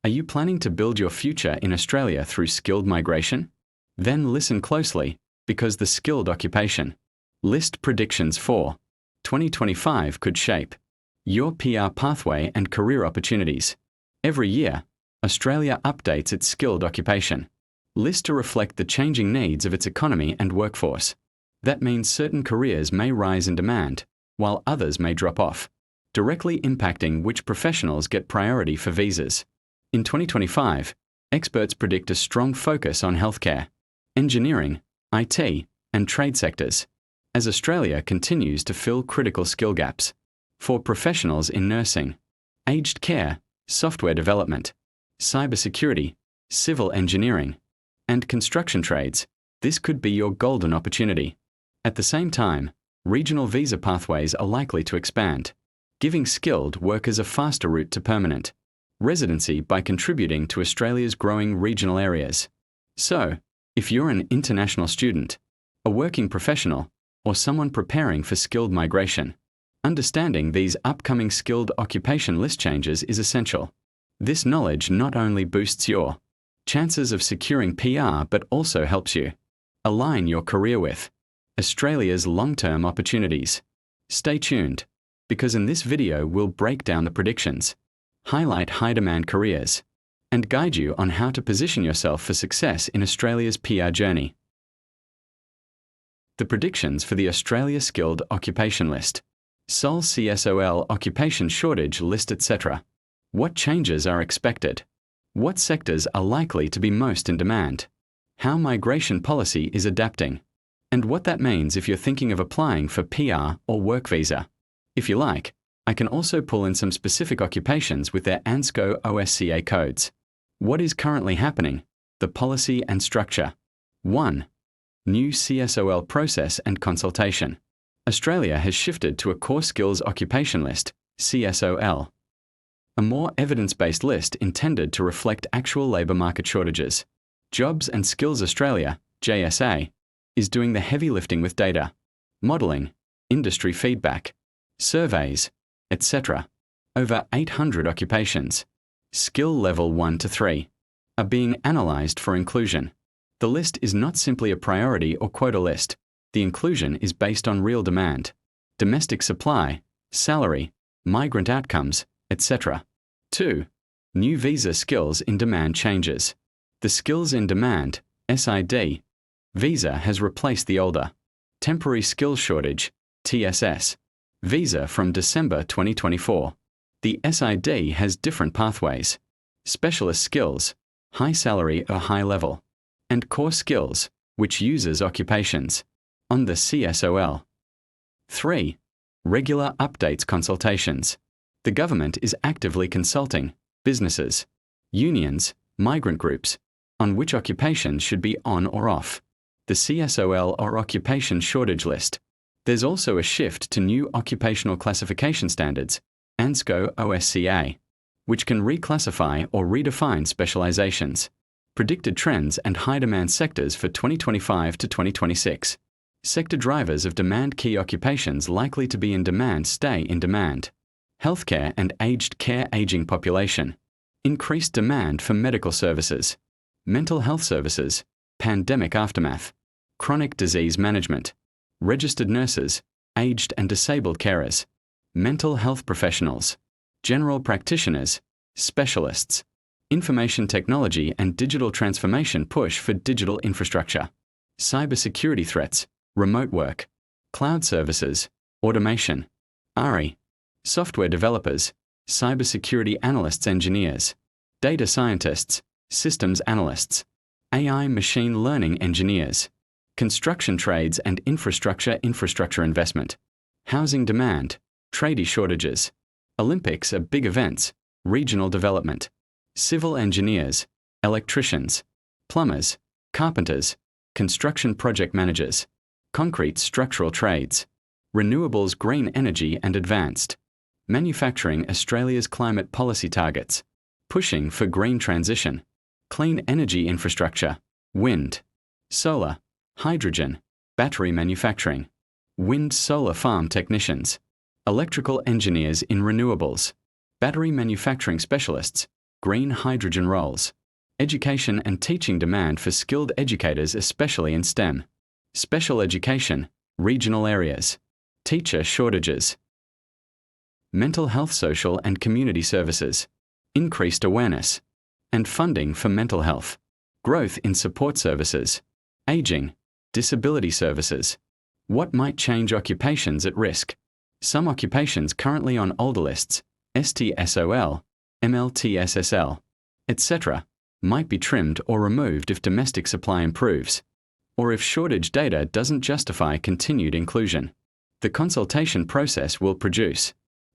Are you planning to build your future in Australia through skilled migration? Then listen closely, because the skilled occupation list predictions for 2025 could shape your PR pathway and career opportunities. Every year, Australia updates its skilled occupation list to reflect the changing needs of its economy and workforce. That means certain careers may rise in demand, while others may drop off, directly impacting which professionals get priority for visas. In 2025, experts predict a strong focus on healthcare, engineering, IT, and trade sectors, as Australia continues to fill critical skill gaps. For professionals in nursing, aged care, software development, cybersecurity, civil engineering, and construction trades, this could be your golden opportunity. At the same time, regional visa pathways are likely to expand, giving skilled workers a faster route to permanent residency by contributing to Australia's growing regional areas. So, if you're an international student, a working professional, or someone preparing for skilled migration, understanding these upcoming skilled occupation list changes is essential. This knowledge not only boosts your chances of securing PR but also helps you align your career with Australia's long-term opportunities. Stay tuned, because in this video we'll break down the predictions, highlight high-demand careers, and guide you on how to position yourself for success in Australia's PR journey. The predictions for the Australia Skilled Occupation List, SOL CSOL Occupation Shortage List, etc. What changes are expected? What sectors are likely to be most in demand? How migration policy is adapting? And what that means if you're thinking of applying for PR or work visa. If you like, I can also pull in some specific occupations with their ANSCO OSCA codes. What is currently happening? The policy and structure. 1. New CSOL process and consultation. Australia has shifted to a Core Skills Occupation List, CSOL, a more evidence-based list intended to reflect actual labour market shortages. Jobs and Skills Australia, JSA, is doing the heavy lifting with data, modelling, industry feedback, surveys, etc. Over 800 occupations, skill level 1 to 3, are being analysed for inclusion. The list is not simply a priority or quota list. The inclusion is based on real demand, domestic supply, salary, migrant outcomes, etc. 2. New visa skills in demand changes. The Skills in Demand, SID, visa has replaced the older Temporary Skills Shortage, TSS, visa from December 2024. The SID has different pathways: specialist skills, high salary or high level, and core skills, which uses occupations, on the CSOL. 3. Regular updates consultations. The government is actively consulting businesses, unions, migrant groups, on which occupations should be on or off the CSOL or occupation shortage list. There's also a shift to new occupational classification standards, ANSCO OSCA, which can reclassify or redefine specializations. Predicted trends and high-demand sectors for 2025 to 2026. Sector drivers of demand: key occupations likely to be in demand stay in demand. Healthcare and aged care: aging population. Increased demand for medical services. Mental health services. Pandemic aftermath. Chronic disease management. Registered nurses. Aged and disabled carers. Mental health professionals. General practitioners. Specialists. Information technology and digital transformation push for digital infrastructure. Cybersecurity threats. Remote work. Cloud services. Automation. RE. Software developers. Cybersecurity analysts, engineers. Data scientists. Systems analysts. AI machine learning engineers. Construction trades and infrastructure investment. Housing demand. Tradie shortages. Olympics are big events. Regional development. Civil engineers. Electricians. Plumbers. Carpenters. Construction project managers. Concrete structural trades. Renewables, green energy and advanced. Manufacturing: Australia's climate policy targets. Pushing for green transition. Clean energy infrastructure. Wind. Solar. Hydrogen. Battery manufacturing. Wind solar farm technicians. Electrical engineers in renewables. Battery manufacturing specialists. green hydrogen roles. Education and teaching demand for skilled educators, especially in STEM. Special education, regional areas. Teacher shortages. Mental health, social and community services. Increased awareness and funding for mental health. Growth in support services. Aging, disability services. What might change occupations at risk? Some occupations currently on older lists, STSOL, MLTSSL, etc., might be trimmed or removed if domestic supply improves, or if shortage data doesn't justify continued inclusion. The consultation process will produce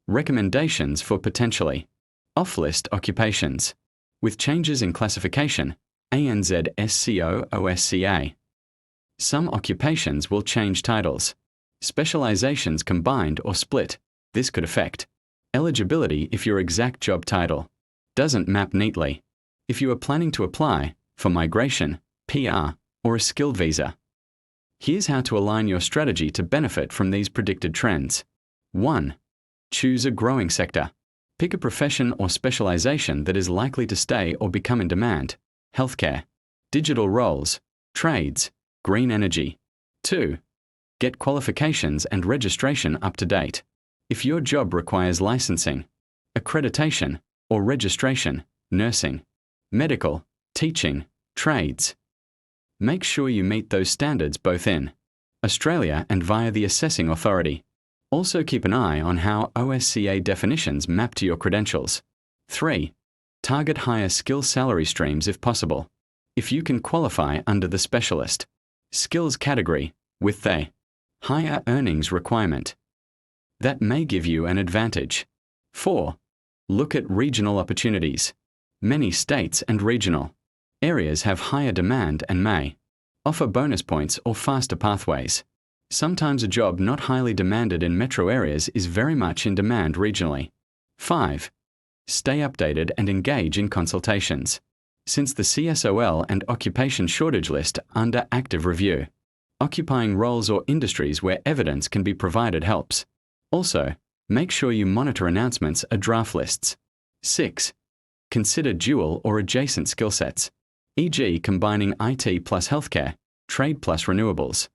recommendations for potentially off-list occupations, with changes in classification, ANZ-SCO-OSCA. Some occupations will change titles. Specializations combined or split. This could affect eligibility if your exact job title doesn't map neatly. If you are planning to apply for migration, PR, or a skilled visa. Here's how to align your strategy to benefit from these predicted trends. 1. Choose a growing sector. Pick a profession or specialization that is likely to stay or become in demand. Healthcare, digital roles, trades, green energy. 2. Get qualifications and registration up to date. If your job requires licensing, accreditation, or registration, nursing, medical, teaching, trades. Make sure you meet those standards both in Australia and via the assessing authority. Also keep an eye on how OSCA definitions map to your credentials. 3. Target higher skill salary streams if possible. If you can qualify under the specialist skills category with a higher earnings requirement, that may give you an advantage. 4. Look at regional opportunities. Many states and regional areas have higher demand and may offer bonus points or faster pathways. Sometimes a job not highly demanded in metro areas is very much in demand regionally. 5. Stay updated and engage in consultations. Since the CSOL and occupation shortage list are under active review, occupying roles or industries where evidence can be provided helps. Also, make sure you monitor announcements or draft lists. 6. Consider dual or adjacent skill sets, e.g. combining IT plus healthcare, trade plus renewables,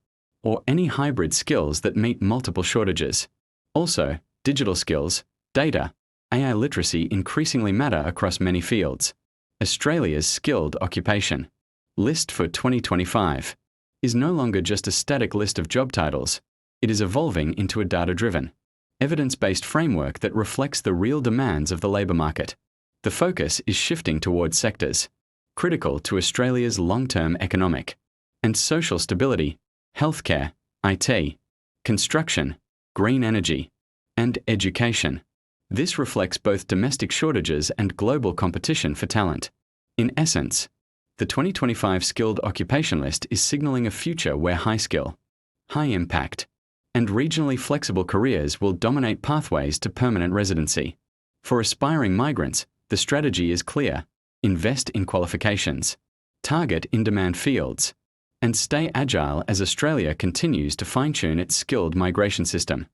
or any hybrid skills that meet multiple shortages. Also, digital skills, data, AI literacy increasingly matter across many fields. Australia's skilled occupation list for 2025 is no longer just a static list of job titles. It is evolving into a data-driven, evidence-based framework that reflects the real demands of the labour market. The focus is shifting towards sectors critical to Australia's long-term economic and social stability: healthcare, IT, construction, green energy, and education. This reflects both domestic shortages and global competition for talent. In essence, the 2025 skilled occupation list is signalling a future where high skill, high impact, and regionally flexible careers will dominate pathways to permanent residency. For aspiring migrants, the strategy is clear: invest in qualifications, target in-demand fields, and stay agile as Australia continues to fine-tune its skilled migration system.